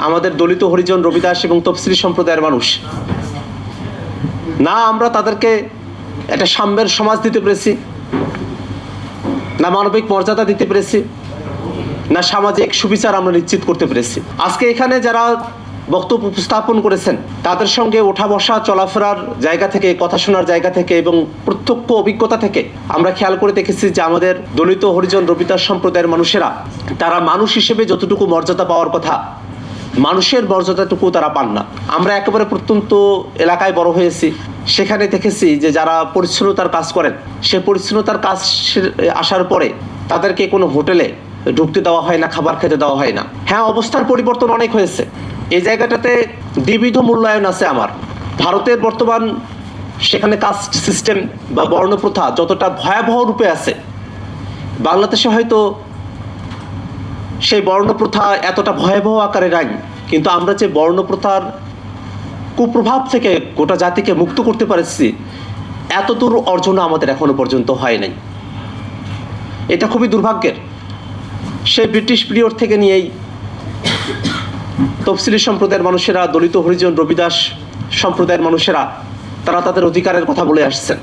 আমাদের দলিত হরিজন রবিদাস এবং তফসিলি সম্প্রদায়ের মানুষ, না আমরা তাদেরকে একটা সাম্যের সমাজ দিতে পেরেছি, না মানবিক মর্যাদা দিতে পেরেছি, না সামাজিক সুবিচার আমরা নিশ্চিত করতে পেরেছি। আজকে এখানে যারা বক্তব্য উপস্থাপন করেছেন তাদের সঙ্গে ওঠা বসা চলাফেরার জায়গা থেকে, কথা শোনার জায়গা থেকে এবং প্রত্যক্ষ অভিজ্ঞতা থেকে আমরা খেয়াল করে দেখেছি যে আমাদের দলিত হরিজন রবিদাস সম্প্রদায়ের মানুষেরা তারা মানুষ হিসেবে যতটুকু মর্যাদা পাওয়ার কথা, মানুষের মর্যাদাটুকু তারা পান না। আমরা একেবারে প্রত্যন্ত এলাকায় বড় হয়েছি, সেখানে দেখেছি যে যারা পরিচ্ছন্নতার কাজ করেন, সে পরিচ্ছন্নতার কাজ আসার পরে তাদেরকে কোনো হোটেলে ঢুকতে দেওয়া হয় না, খাবার খেতে দেওয়া হয় না। হ্যাঁ, অবস্থার পরিবর্তন অনেক হয়েছে। এই জায়গাটাতে দ্বিবিধ মূল্যায়ন আছে আমার। ভারতের বর্তমান সেখানে কাস্ট সিস্টেম বা বর্ণপ্রথা যতটা ভয়াবহ রূপে আছে, বাংলাদেশে হয়তো সেই বর্ণপ্রথা এতটা ভয়াবহ আকারে নাই, কিন্তু আমরা যে বর্ণপ্রথার কুপ্রভাব থেকে গোটা জাতিকে মুক্ত করতে পারছি, এতদূর অর্জন আমাদের এখনো পর্যন্ত হয় নাই। এটা খুবই দুর্ভাগ্যের। সেই ব্রিটিশ পিরিয়ড থেকে নিয়েই তফসিলি সম্প্রদায়ের মানুষেরা, দলিত হরিজন রবিদাস সম্প্রদায়ের মানুষেরা তারা তাদের অধিকারের কথা বলে আসছেন।